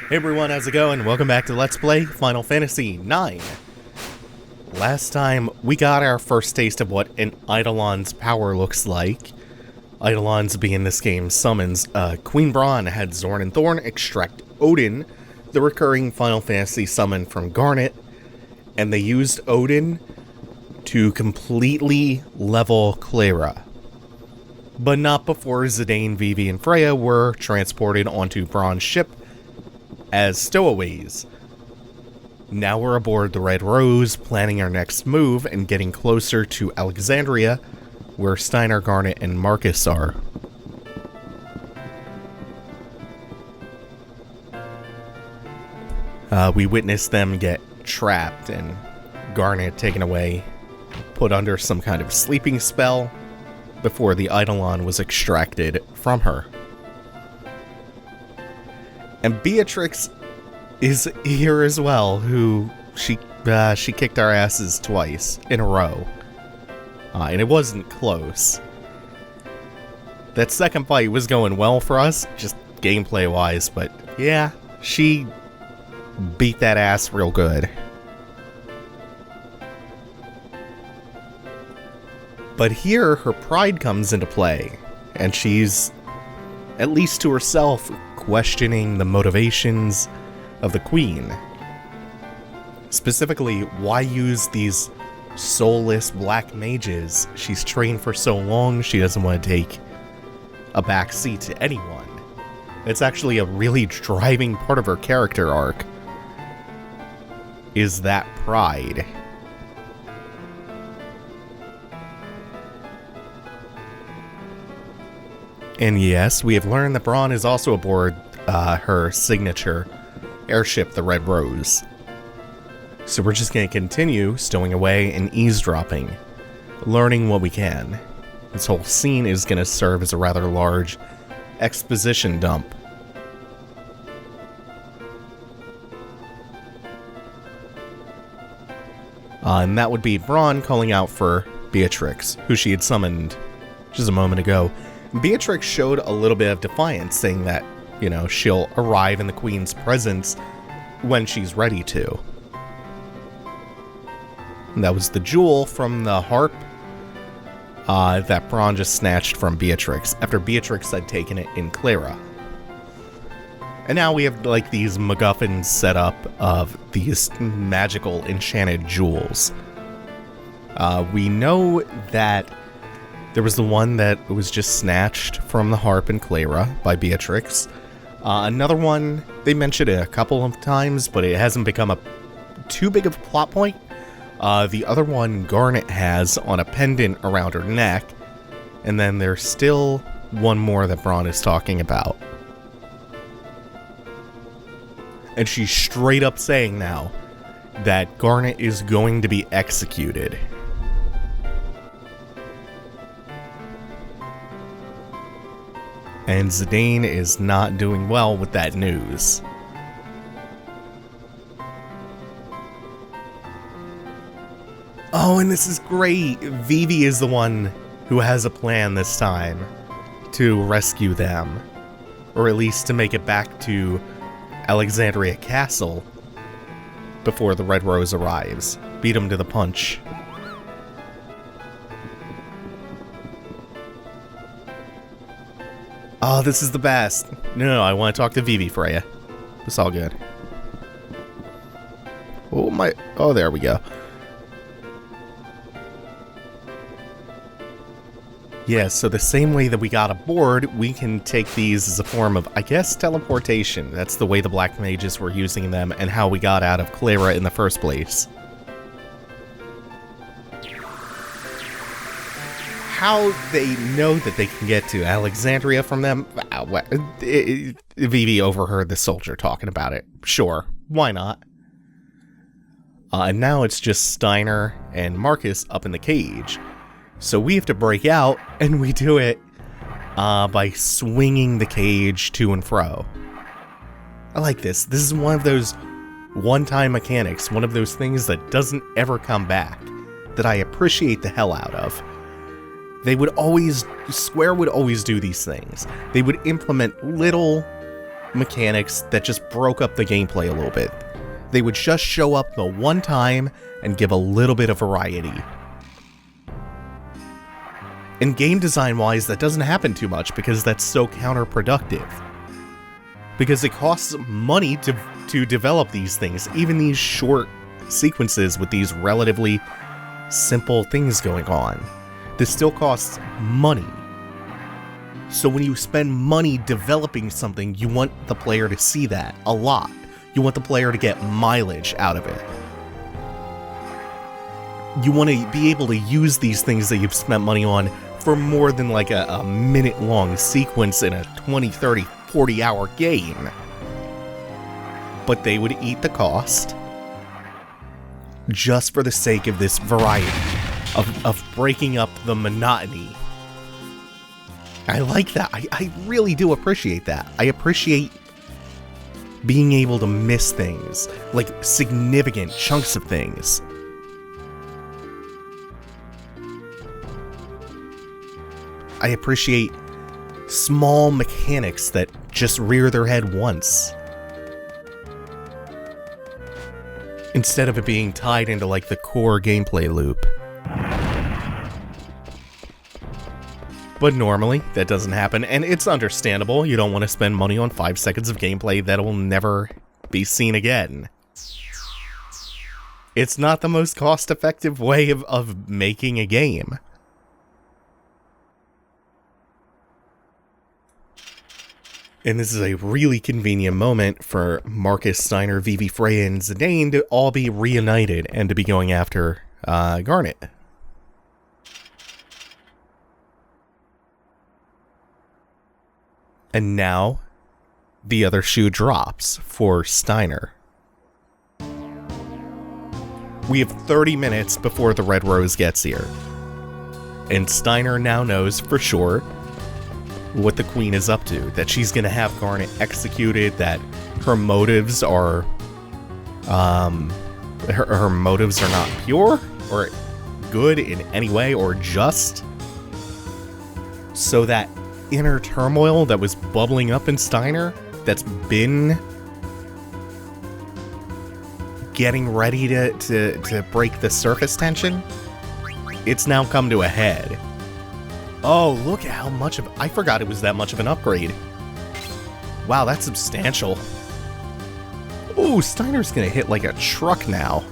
Hey everyone, how's it going? Welcome back to Let's Play Final Fantasy IX. Last time, we got our first taste of what an Eidolon's power looks like. Eidolons being this game's summons. Queen Braun had Zorn and Thorn extract Odin, the recurring Final Fantasy summon from Garnet, and they used Odin to completely level Clara. But not before Zidane, Vivi, and Freya were transported onto Braun's ship as stowaways. Now we're aboard the Red Rose, planning our next move and getting closer to Alexandria, where Steiner, Garnet, and Marcus are. We witnessed them get trapped and Garnet taken away, put under some kind of sleeping spell, before the Eidolon was extracted from her. And Beatrix is here as well, who she kicked our asses twice in a row. And it wasn't close. That second fight was going well for us, just gameplay-wise, but yeah, she beat that ass real good. But here, her pride comes into play, and she's, at least to herself, questioning the motivations of the Queen. Specifically, why use these soulless black mages? She's trained for so long, she doesn't want to take a backseat to anyone. It's actually a really driving part of her character arc, is that pride. And yes, we have learned that Braun is also aboard her signature airship, the Red Rose. So we're just going to continue stowing away and eavesdropping, learning what we can. This whole scene is going to serve as a rather large exposition dump. And that would be Braun calling out for Beatrix, who she had summoned just a moment ago. Beatrix showed a little bit of defiance, saying that, you know, she'll arrive in the Queen's presence when she's ready to. And that was the jewel from the harp that Braun just snatched from Beatrix, after Beatrix had taken it in Clara. And now we have, like, these MacGuffins set up of these magical enchanted jewels. We know that there was the one that was just snatched from the harp in Clara by Beatrix. Another one, they mentioned it a couple of times, but it hasn't become too big of a plot point. The other one Garnet has on a pendant around her neck. And then there's still one more that Braun is talking about. And she's straight up saying now that Garnet is going to be executed. And Zidane is not doing well with that news. Oh, and this is great! Vivi is the one who has a plan this time to rescue them. Or at least to make it back to Alexandria Castle before the Red Rose arrives. Beat him to the punch. Oh, this is the best. No, I want to talk to Vivi, Freya. It's all good. Oh, there we go. Yeah, so the same way that we got aboard, we can take these as a form of, I guess, teleportation. That's the way the Black Mages were using them and how we got out of Clara in the first place. How they know that they can get to Alexandria from them? Vivi overheard the soldier talking about it. Sure, why not? And now it's just Steiner and Marcus up in the cage. So we have to break out, and we do it by swinging the cage to and fro. I like this. This is one of those one-time mechanics, one of those things that doesn't ever come back, that I appreciate the hell out of. Square would always do these things. They would implement little mechanics that just broke up the gameplay a little bit. They would just show up the one time and give a little bit of variety. And game design-wise, that doesn't happen too much because that's so counterproductive. Because it costs money to develop these things, even these short sequences with these relatively simple things going on. This still costs money. So when you spend money developing something, you want the player to see that a lot. You want the player to get mileage out of it. You want to be able to use these things that you've spent money on for more than like a minute-long sequence in a 20, 30, 40-hour game. But they would eat the cost just for the sake of this variety, of breaking up the monotony. I like that. I really do appreciate that. I appreciate being able to miss things, like significant chunks of things. I appreciate small mechanics that just rear their head once, instead of it being tied into like the core gameplay loop. But normally, that doesn't happen, and it's understandable. You don't want to spend money on 5 seconds of gameplay that'll never be seen again. It's not the most cost-effective way of making a game. And this is a really convenient moment for Marcus, Steiner, Vivi, Freya, and Zidane to all be reunited and to be going after Garnet. And now, the other shoe drops for Steiner. We have 30 minutes before the Red Rose gets here. And Steiner now knows for sure what the Queen is up to. That she's going to have Garnet executed, that her motives are... her motives are not pure, or good in any way, or just. So that inner turmoil that was bubbling up in Steiner, that's been getting ready to break the surface tension, it's now come to a head. Oh, look at how much of... I forgot it was that much of an upgrade. Wow, that's substantial. Ooh, Steiner's gonna hit like a truck now.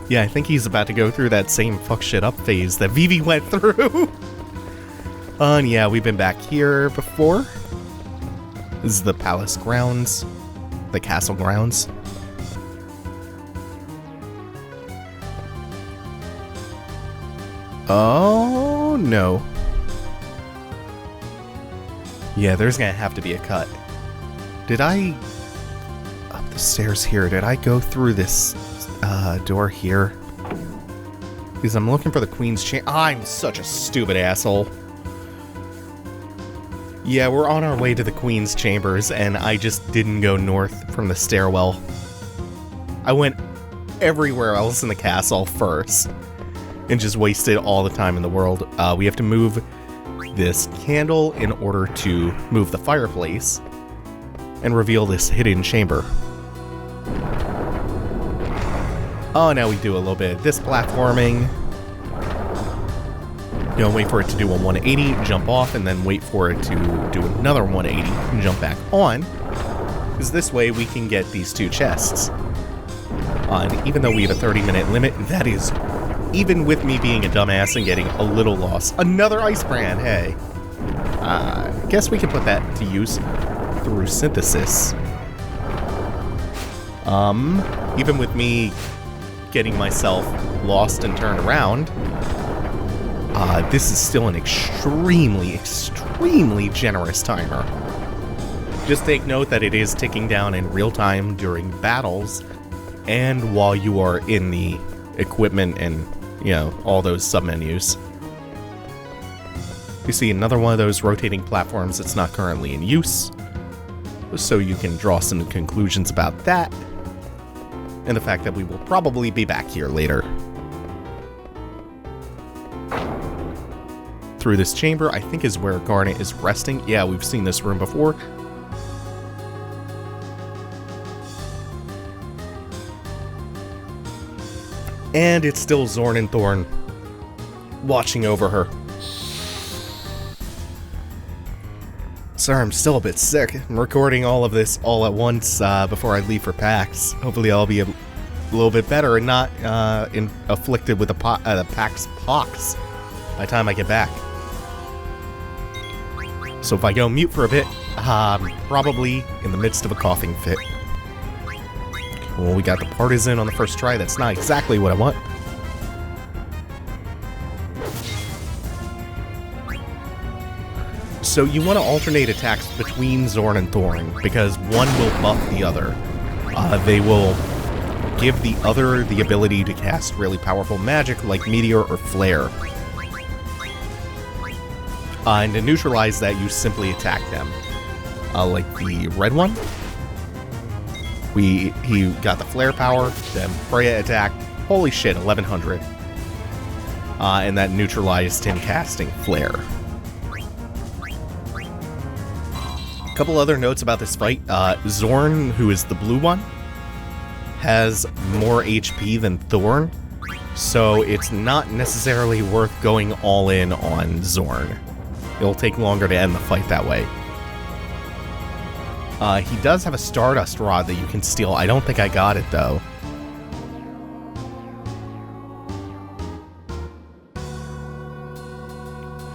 Yeah, I think he's about to go through that same fuck shit up phase that Vivi went through. And yeah, we've been back here before. This is the palace grounds. The castle grounds. Oh, no. Yeah, there's gonna have to be a cut. Did I... Up the stairs here, did I go through this door here? Because I'm looking for the Queen's chamber. I'm such a stupid asshole. Yeah, we're on our way to the Queen's chambers, and I just didn't go north from the stairwell. I went everywhere else in the castle first, and just wasted all the time in the world. We have to move this candle in order to move the fireplace and reveal this hidden chamber. Oh, now we do a little bit of this platforming. You know, wait for it to do a 180, jump off, and then wait for it to do another 180 and jump back on. Because this way we can get these 2 chests. And even though we have a 30-minute limit, that is, even with me being a dumbass and getting a little lost. Another ice brand, hey. I guess we can put that to use through synthesis. Even with me getting myself lost and turned around, this is still an extremely, extremely generous timer. Just take note that it is ticking down in real time during battles and while you are in the equipment and, you know, all those submenus. You see another one of those rotating platforms that's not currently in use, so you can draw some conclusions about that, and the fact that we will probably be back here later. through this chamber, I think is where Garnet is resting. Yeah, we've seen this room before. And it's still Zorn and Thorn watching over her. Sorry, I'm still a bit sick. I'm recording all of this all at once before I leave for PAX. Hopefully I'll be a little bit better and not afflicted with the PAX pox by the time I get back. So if I go mute for a bit, I'm probably in the midst of a coughing fit. Well, we got the Partisan on the first try. That's not exactly what I want. So you want to alternate attacks between Zorn and Thorn, because one will buff the other. They will give the other the ability to cast really powerful magic like Meteor or Flare. And to neutralize that, you simply attack them. Like the red one. He got the Flare power, then Freya attacked. Holy shit, 1100. And that neutralized him casting Flare. A couple other notes about this fight. Zorn, who is the blue one, has more HP than Thorn, so it's not necessarily worth going all in on Zorn. It'll take longer to end the fight that way. He does have a Stardust Rod that you can steal. I don't think I got it, though.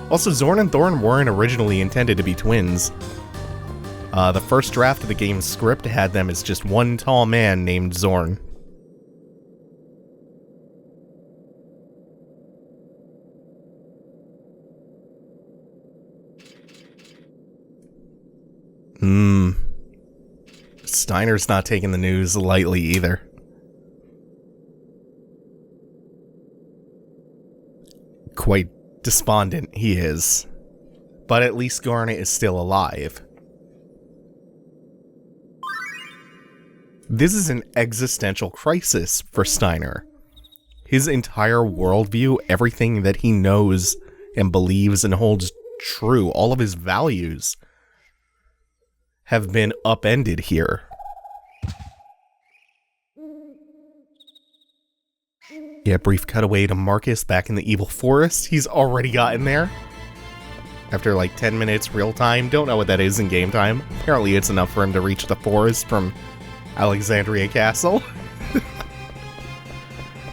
Also, Zorn and Thorn weren't originally intended to be twins. The first draft of the game's script had them as just one tall man named Zorn. Steiner's not taking the news lightly either. Quite despondent he is. But at least Garnet is still alive. This is an existential crisis for Steiner. His entire worldview, everything that he knows and believes and holds true, all of his values, have been upended here. Yeah, brief cutaway to Marcus back in the evil forest. He's already gotten there. After like 10 minutes real time. Don't know what that is in game time. Apparently it's enough for him to reach the forest from Alexandria Castle.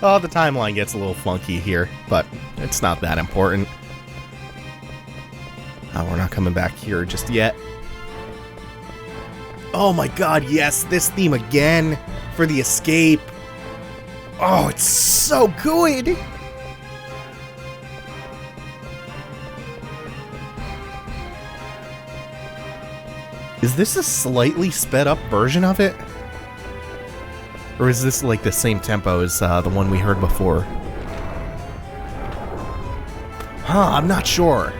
Oh, the timeline gets a little funky here, but it's not that important. Oh, we're not coming back here just yet. Oh my god, yes, this theme again for the escape. Oh, it's so good! Is this a slightly sped up version of it? Or is this like the same tempo as the one we heard before? Huh, I'm not sure.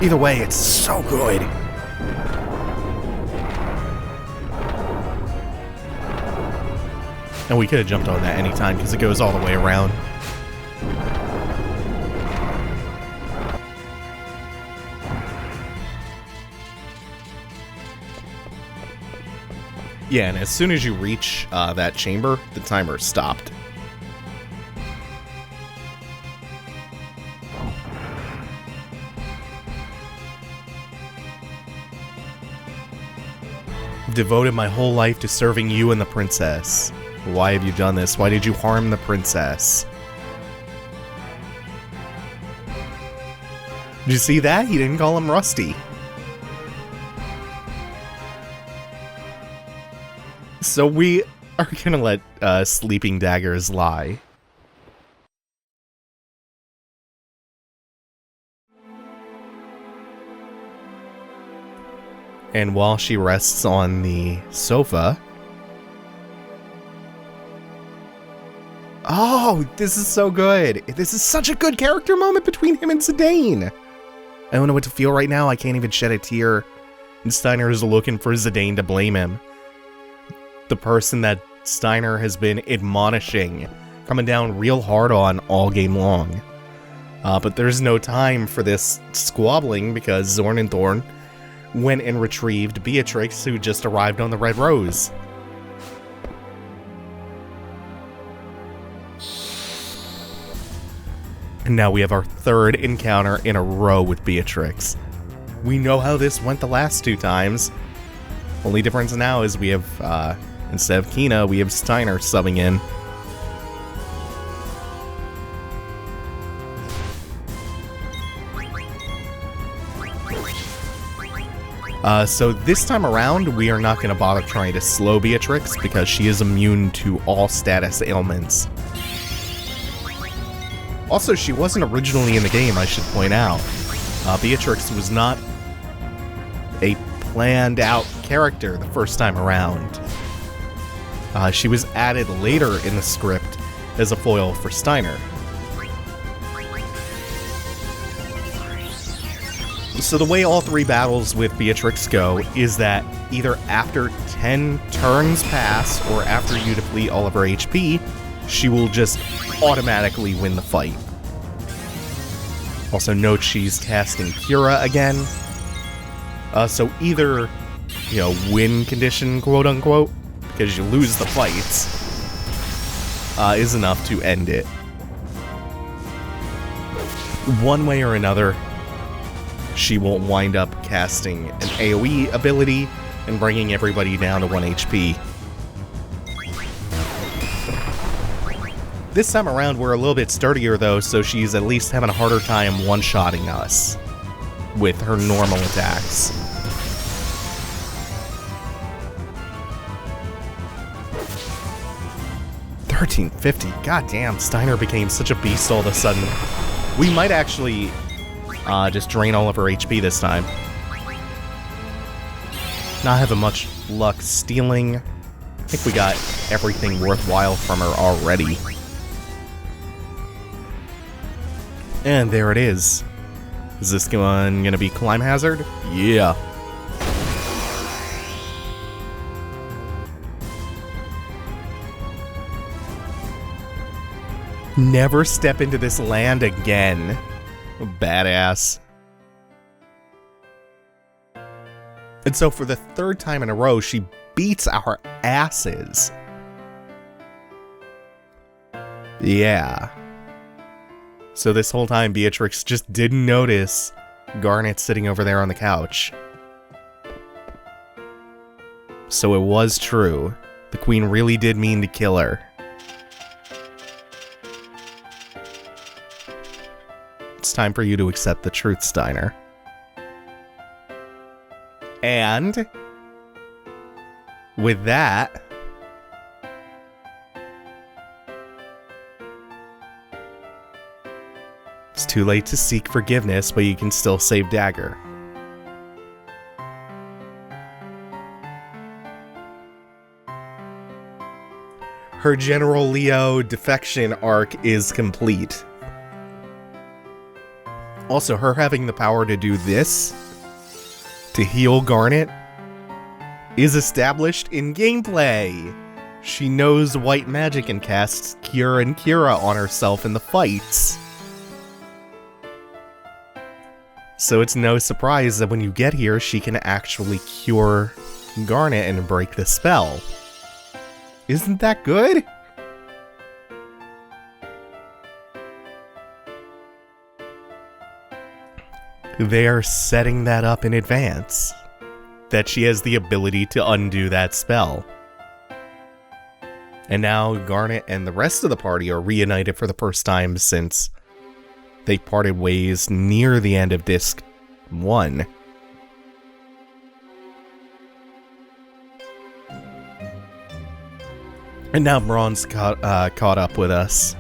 Either way, it's so good. And we could have jumped on that anytime because it goes all the way around. Yeah, and as soon as you reach that chamber, the timer stopped. Devoted my whole life to serving you and the princess. Why have you done this? Why did you harm the princess? Did you see that? He didn't call him Rusty. So we are gonna let sleeping Daggers lie. And while she rests on the sofa... Oh, this is so good. This is such a good character moment between him and Zidane. I don't know what to feel right now. I can't even shed a tear. And Steiner is looking for Zidane to blame him. The person that Steiner has been admonishing, coming down real hard on all game long. But there's no time for this squabbling because Zorn and Thorn went and retrieved Beatrix, who just arrived on the Red Rose. And now we have our third encounter in a row with Beatrix. We know how this went the last 2 times. Only difference now is we have, instead of Kina, we have Steiner subbing in. So this time around, we are not going to bother trying to slow Beatrix because she is immune to all status ailments. Also, she wasn't originally in the game, I should point out. Beatrix was not a planned out character the first time around. She was added later in the script as a foil for Steiner. So the way all 3 battles with Beatrix go is that either after 10 turns pass or after you deplete all of her HP, she will just automatically win the fight. Also note she's casting Cura again. So either, win condition, quote unquote, because you lose the fights, is enough to end it. One way or another, she will wind up casting an AoE ability and bringing everybody down to 1 HP. This time around, we're a little bit sturdier though, so she's at least having a harder time one-shotting us with her normal attacks. $13.50. Goddamn, Steiner became such a beast all of a sudden. We might actually just drain all of her HP this time. Not having much luck stealing. I think we got everything worthwhile from her already. And there it is. Is this one gonna be climb hazard? Yeah. Never step into this land again. Badass. And so for the 3rd time in a row, she beats our asses. Yeah. So this whole time, Beatrix just didn't notice Garnet sitting over there on the couch. So it was true. The queen really did mean to kill her. It's time for you to accept the truth, Steiner. And with that, it's too late to seek forgiveness, but you can still save Dagger. Her General Leo defection arc is complete. Also, her having the power to do this, to heal Garnet, is established in gameplay. She knows white magic and casts Cure and Cura on herself in the fights. So it's no surprise that when you get here, she can actually cure Garnet and break the spell. Isn't that good? They are setting that up in advance, that she has the ability to undo that spell. And now Garnet and the rest of the party are reunited for the first time since they parted ways near the end of Disc 1. And now Braun's caught up with us.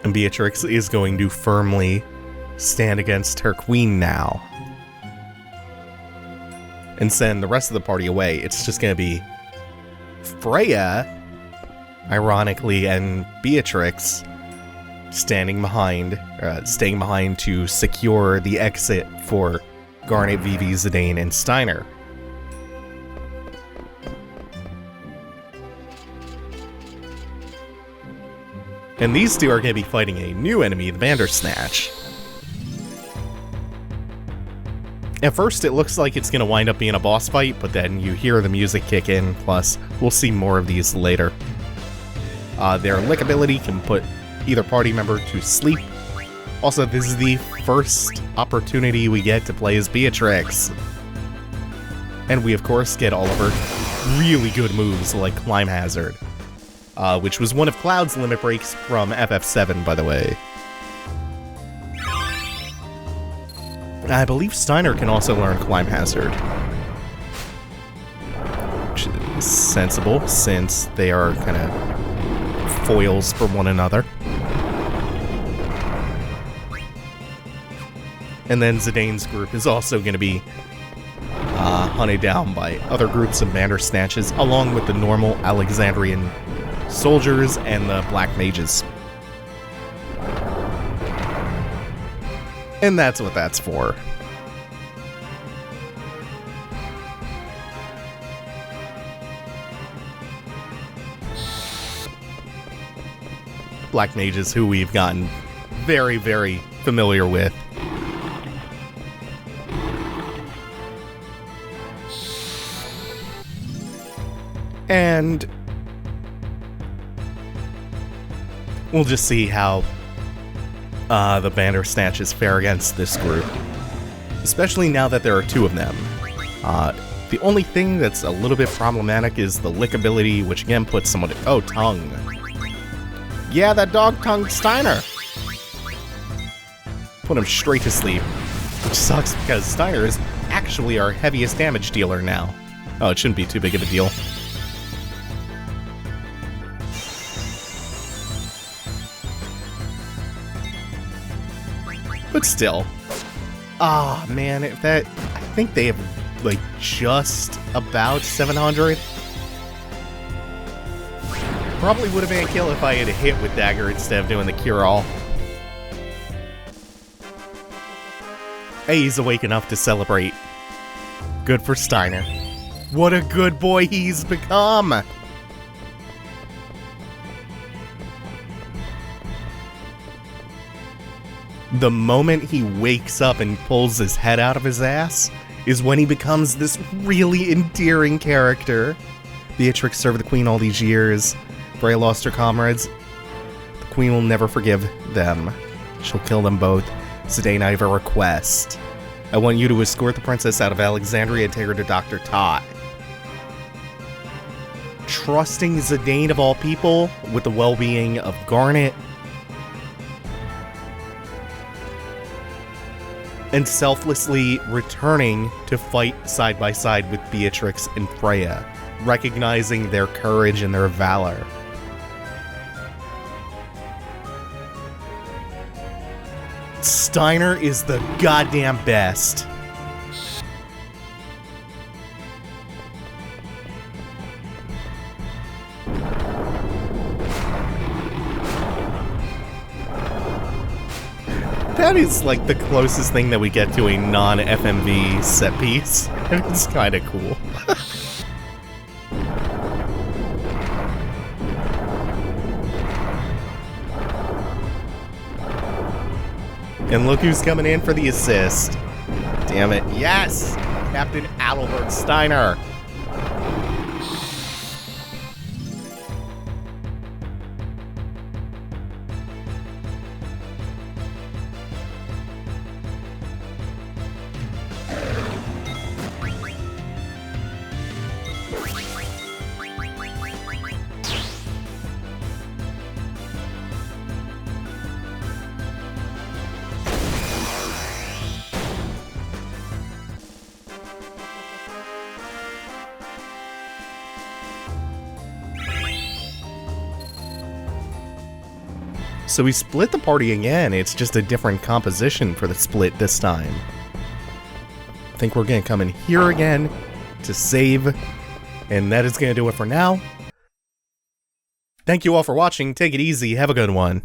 And Beatrix is going to firmly stand against her queen now. And send the rest of the party away. It's just going to be Freya, ironically, and Beatrix staying behind to secure the exit for Garnet, Vivi, Zidane, and Steiner. And these two are going to be fighting a new enemy, the Bandersnatch. At first, it looks like it's going to wind up being a boss fight, but then you hear the music kick in, plus we'll see more of these later. Their lick ability can put either party member to sleep. Also, this is the first opportunity we get to play as Beatrix. And we, of course, get all of her really good moves, like Climb Hazard. Which was one of Cloud's limit breaks from FF7, by the way. I believe Steiner can also learn Climb Hazard. Which is sensible, since they are kind of foils for one another. And then Zidane's group is also going to be hunted down by other groups of Bandersnatches, along with the normal Alexandrian soldiers and the black mages. And that's what that's for. Black mages who we've gotten very, very familiar with. And we'll just see how the Bandersnatches fare against this group. Especially now that there are two of them. The only thing that's a little bit problematic is the lick ability, which again puts someone to... Oh, tongue. Yeah, that dog-tongued Steiner! Put him straight to sleep. Which sucks because Steiner is actually our heaviest damage dealer now. Oh, it shouldn't be too big of a deal. But still. Ah, man, if that... I think they have, like, just about 700. Probably would have been a kill if I had hit with Dagger instead of doing the cure-all. Hey, he's awake enough to celebrate. Good for Steiner. What a good boy he's become! The moment he wakes up and pulls his head out of his ass is when he becomes this really endearing character. Beatrix served the Queen all these years. Freya lost her comrades. The Queen will never forgive them. She'll kill them both. Zidane, I have a request. I want you to escort the princess out of Alexandria and take her to Dr. Tot. Trusting Zidane of all people with the well-being of Garnet. And selflessly returning to fight side by side with Beatrix and Freya, recognizing their courage and their valor. Steiner is the goddamn best. That is like the closest thing that we get to a non-FMV set piece. It's kind of cool. And look who's coming in for the assist. Damn it. Yes! Captain Adalbert Steiner. So we split the party again, it's just a different composition for the split this time. I think we're gonna come in here again to save, and that is gonna do it for now. Thank you all for watching, take it easy, have a good one.